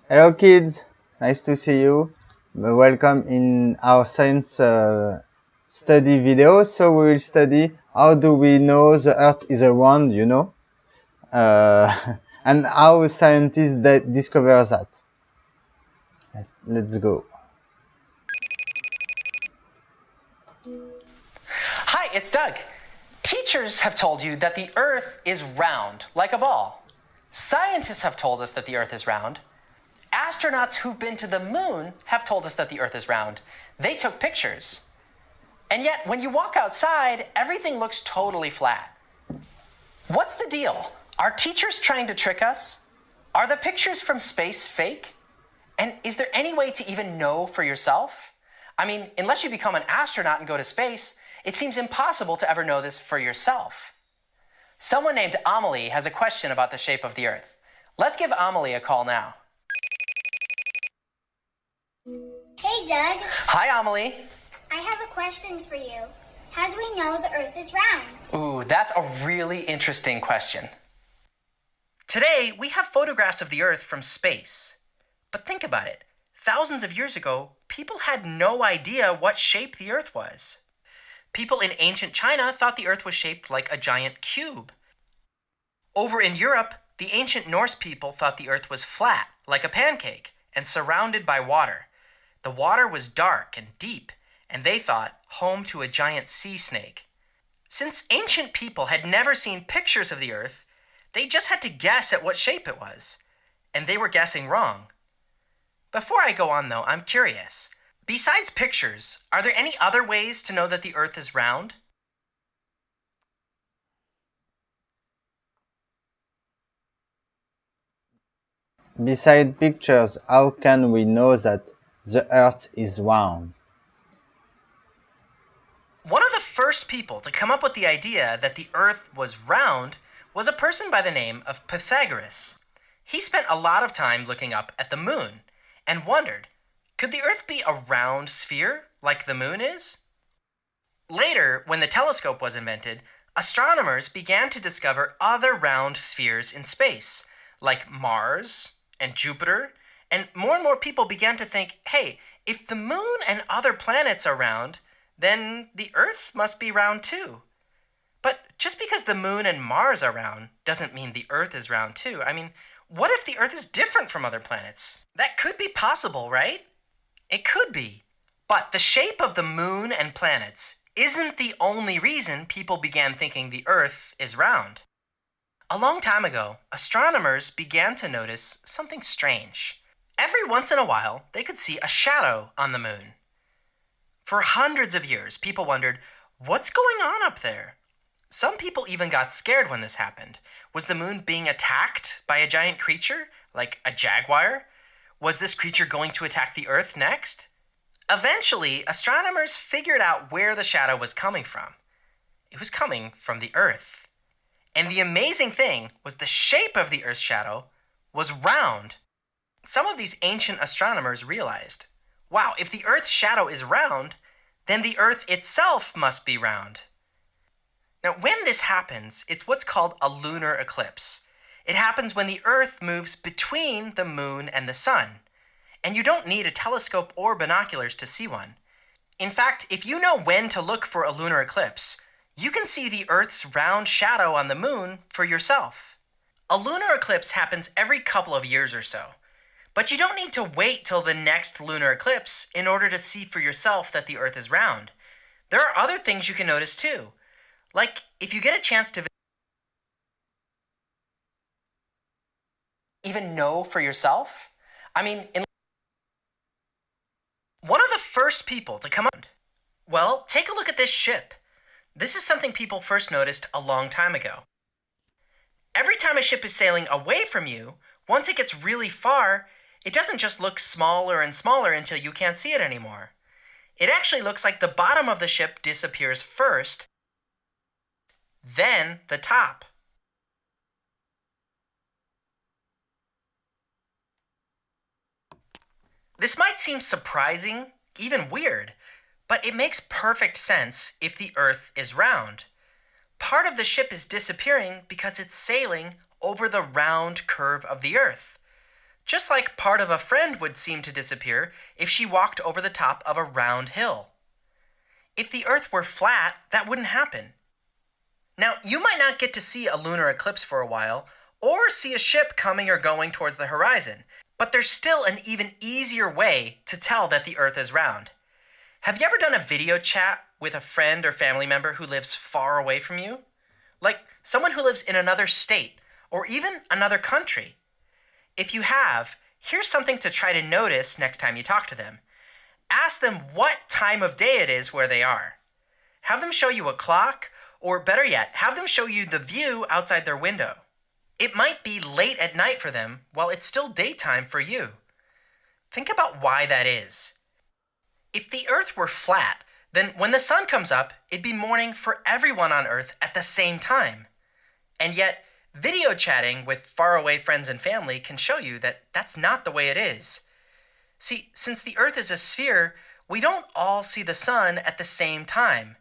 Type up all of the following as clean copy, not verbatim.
Hello kids, nice to see you. Welcome in our science study video. So we will study how do we know the earth is round, and how scientists discover that. Let's go. Hi, it's Doug. Teachers have told you that the Earth is round, like a ball. Scientists have told us that the Earth is round. Astronauts who've been to the moon have told us that the Earth is round. They took pictures. And yet, when you walk outside, everything looks totally flat. What's the deal? Are teachers trying to trick us? Are the pictures from space fake? And is there any way to even know for yourself? I mean, unless you become an astronaut and go to space, it seems impossible to ever know this for yourself. Someone named Amelie has a question about the shape of the Earth. Let's give Amelie a call now. Hey, Doug. Hi, Amelie. I have a question for you. How do we know the Earth is round? Ooh, that's a really interesting question. Today, we have photographs of the Earth from space. But think about it. Thousands of years ago, people had no idea what shape the Earth was. People in ancient China thought the Earth was shaped like a giant cube. Over in Europe, the ancient Norse people thought the Earth was flat, like a pancake, and surrounded by water. The water was dark and deep, and they thought home to a giant sea snake. Since ancient people had never seen pictures of the Earth, they just had to guess at what shape it was. And they were guessing wrong. Before I go on, though, I'm curious. Besides pictures, are there any other ways to know that the Earth is round? Beside pictures, how can we know that the earth is round? One of the first people to come up with the idea that the Earth was round was a person by the name of Pythagoras. He spent a lot of time looking up at the moon and wondered, could the Earth be a round sphere like the moon is? Later, when the telescope was invented, astronomers began to discover other round spheres in space, like Mars and Jupiter, and more people began to think, hey, if the moon and other planets are round, then the Earth must be round too. But just because the moon and Mars are round doesn't mean the Earth is round too. I mean, what if the Earth is different from other planets? That could be possible, right? It could be. But the shape of the moon and planets isn't the only reason people began thinking the Earth is round. A long time ago, astronomers began to notice something strange. Every once in a while, they could see a shadow on the moon. For hundreds of years, people wondered, what's going on up there? Some people even got scared when this happened. Was the moon being attacked by a giant creature, like a jaguar? Was this creature going to attack the Earth next? Eventually, astronomers figured out where the shadow was coming from. It was coming from the Earth. And the amazing thing was the shape of the Earth's shadow was round. Some of these ancient astronomers realized, wow, if the Earth's shadow is round, then the Earth itself must be round. Now, when this happens, it's what's called a lunar eclipse. It happens when the Earth moves between the moon and the sun. And you don't need a telescope or binoculars to see one. In fact, if you know when to look for a lunar eclipse, you can see the Earth's round shadow on the moon for yourself. A lunar eclipse happens every couple of years or so. But you don't need to wait till the next lunar eclipse in order to see for yourself that the Earth is round. There are other things you can notice too. Like if you get a chance to even know for yourself. I mean, one of the first people to come up. Well, take a look at this ship. This is something people first noticed a long time ago. Every time a ship is sailing away from you, once it gets really far, it doesn't just look smaller and smaller until you can't see it anymore. It actually looks like the bottom of the ship disappears first, then the top. This might seem surprising, even weird, but it makes perfect sense if the Earth is round. Part of the ship is disappearing because it's sailing over the round curve of the Earth. just like part of a friend would seem to disappear if she walked over the top of a round hill. If the Earth were flat, that wouldn't happen. Now, you might not get to see a lunar eclipse for a while, or see a ship coming or going towards the horizon, but there's still an even easier way to tell that the Earth is round. Have you ever done a video chat with a friend or family member who lives far away from you? Like someone who lives in another state, or even another country? If you have, here's something to try to notice next time you talk to them. Ask them what time of day it is where they are. Have them show you a clock, or better yet, have them show you the view outside their window. It might be late at night for them while it's still daytime for you. Think about why that is. If the Earth were flat, then when the sun comes up, it'd be morning for everyone on Earth at the same time. And yet, video chatting with faraway friends and family can show you that that's not the way it is. See, since the Earth is a sphere, we don't all see the sun at the same time.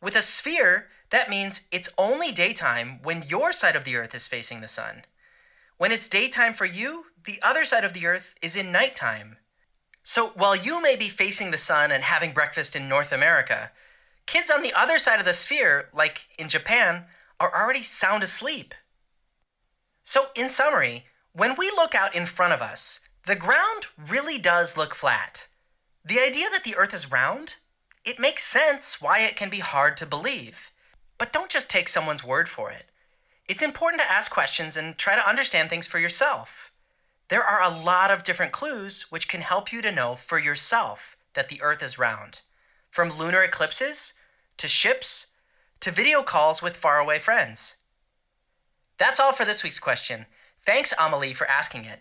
With a sphere, that means it's only daytime when your side of the Earth is facing the sun. When it's daytime for you, the other side of the Earth is in nighttime. So while you may be facing the sun and having breakfast in North America, kids on the other side of the sphere, like in Japan, are already sound asleep. So in summary, when we look out in front of us, the ground really does look flat. The idea that the Earth is round? It makes sense why it can be hard to believe. But don't just take someone's word for it. It's important to ask questions and try to understand things for yourself. There are a lot of different clues which can help you to know for yourself that the Earth is round. From lunar eclipses, to ships, to video calls with faraway friends. That's all for this week's question. Thanks, Amelie, for asking it.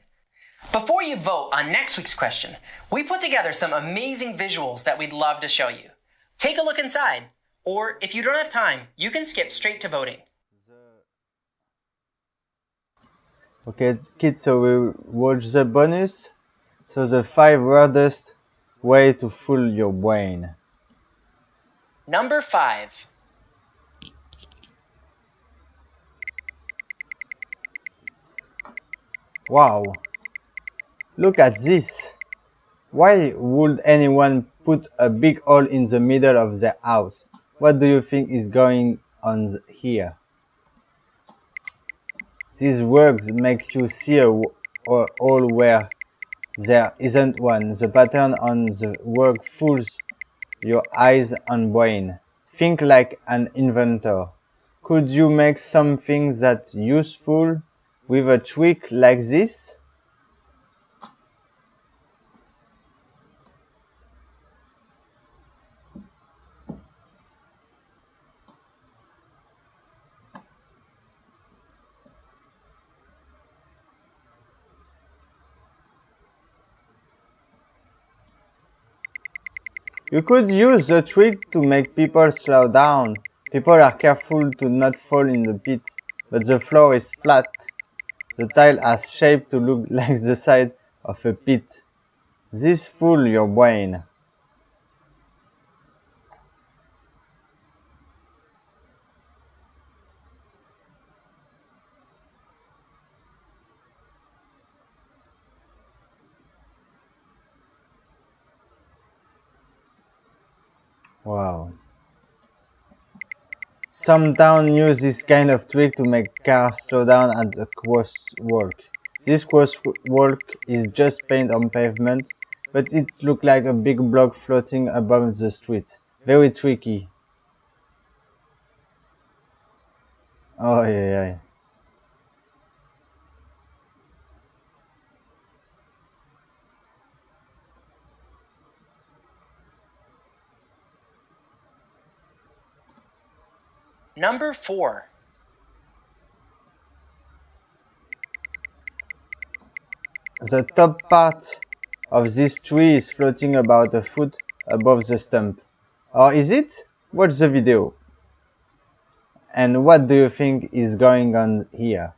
Before you vote on next week's question, we put together some amazing visuals that we'd love to show you. Take a look inside, or if you don't have time, you can skip straight to voting. Okay, kids, so we watch the bonus. So the 5 weirdest way to fool your brain. Number 5. Wow, look at this. Why would anyone put a big hole in the middle of their house? What do you think is going on here? These words make you see a hole where there isn't one. The pattern on the work fools your eyes and brain. Think like an inventor. Could you make something that's useful with a trick like this? You could use the trick to make people slow down. People are careful to not fall in the pit, but the floor is flat. The tile has shape to look like the side of a pit. This fools your brain. Wow. Some towns use this kind of trick to make cars slow down at a crosswalk. This crosswalk is just paint on pavement, but it looks like a big block floating above the street. Very tricky. Oh yeah. Number 4. The top part of this tree is floating about a foot above the stump. Or is it? Watch the video. And what do you think is going on here?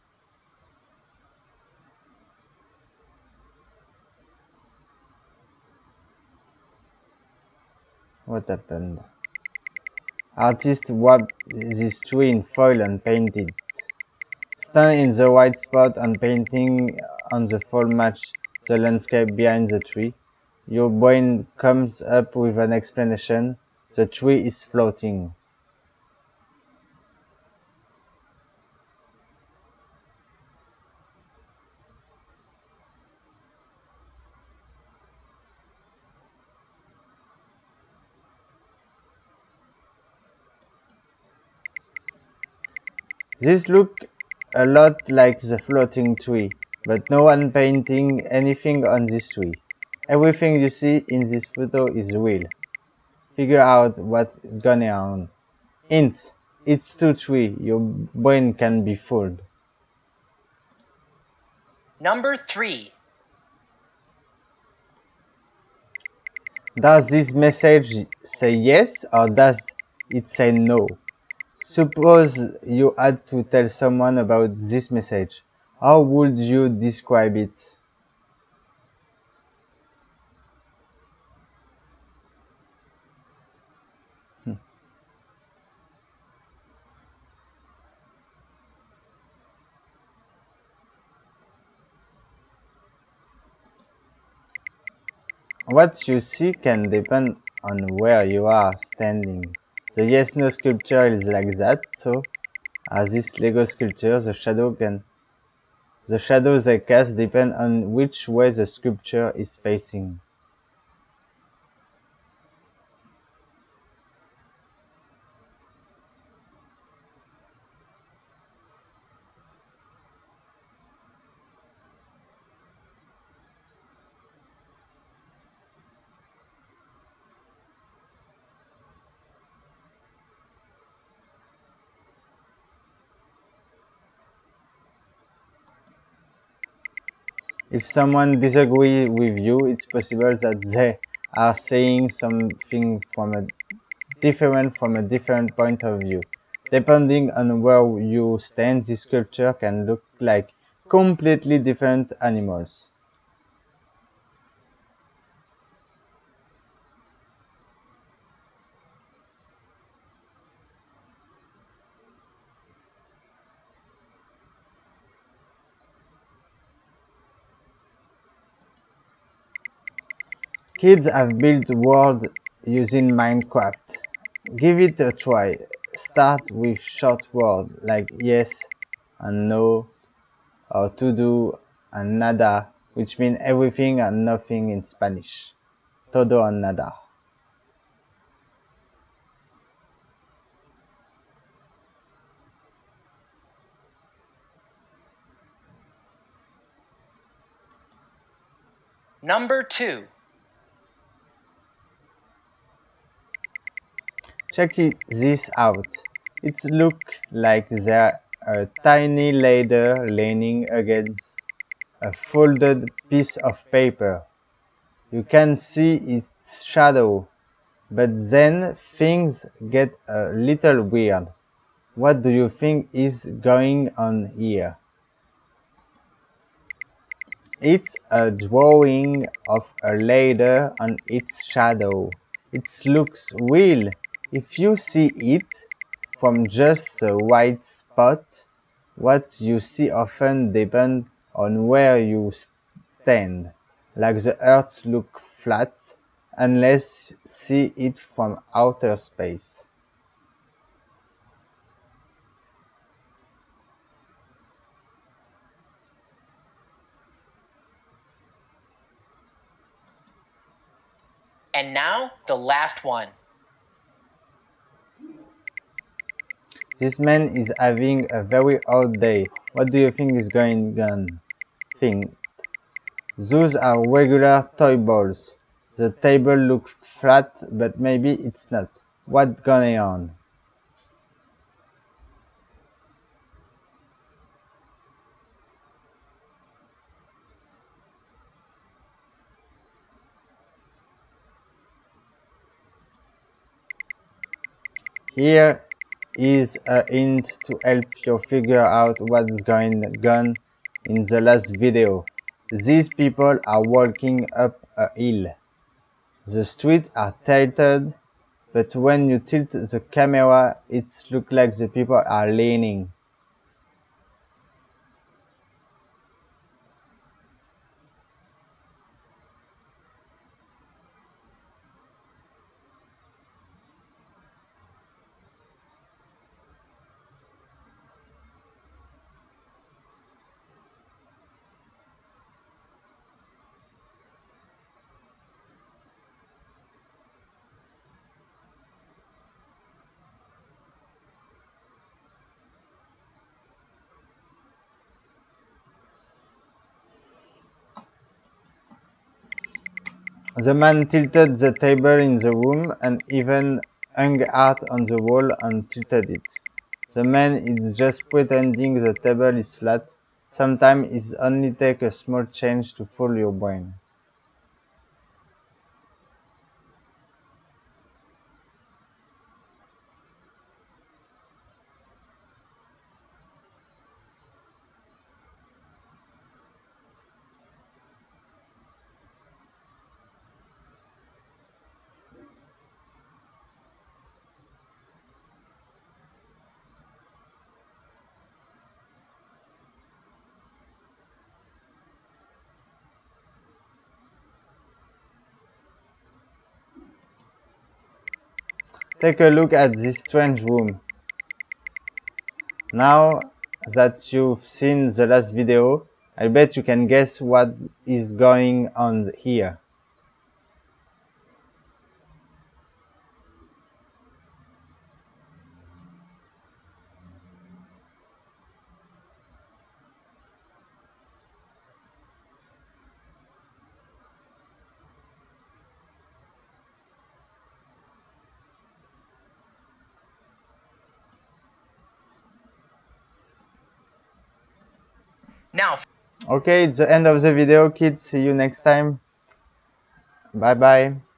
What happened? Artists wrapped this tree in foil and painted. Stand in the right spot and painting on the foil match the landscape behind the tree. Your brain comes up with an explanation. The tree is floating. This looks a lot like the floating tree, but no one painting anything on this tree. Everything you see in this photo is real. Figure out what's going on. Hint, it's too tree. Your brain can be fooled. Number 3. Does this message say yes or does it say no? Suppose you had to tell someone about this message. How would you describe it? What you see can depend on where you are standing. The yes-no sculpture is like that, so as this Lego sculpture, the shadows they cast depend on which way the sculpture is facing. If someone disagrees with you, it's possible that they are saying something different from a different point of view. Depending on where you stand, this sculpture can look like completely different animals. Kids have built worlds using Minecraft. Give it a try. Start with short words like yes and no, or todo and nada, which mean everything and nothing in Spanish. Todo and nada. Number 2. Check this out. It looks like there's a tiny ladder leaning against a folded piece of paper. You can see its shadow, but then things get a little weird. What do you think is going on here? It's a drawing of a ladder and its shadow. It looks real if you see it from just the right spot. What you see often depends on where you stand. Like the earth looks flat unless you see it from outer space. And now the last one. This man is having a very odd day. What do you think is going on? Think. Those are regular toy balls. The table looks flat, but maybe it's not. What's going on? Here is a hint to help you figure out what's going on in the last video. These people are walking up a hill. The streets are tilted, but when you tilt the camera, it looks like the people are leaning. The man tilted the table in the room and even hung art on the wall and tilted it. The man is just pretending the table is flat. Sometimes it only takes a small change to fool your brain. Take a look at this strange room. Now that you've seen the last video, I bet you can guess what is going on here. Now, Okay, it's the end of the video, kids. See you next time. Bye bye.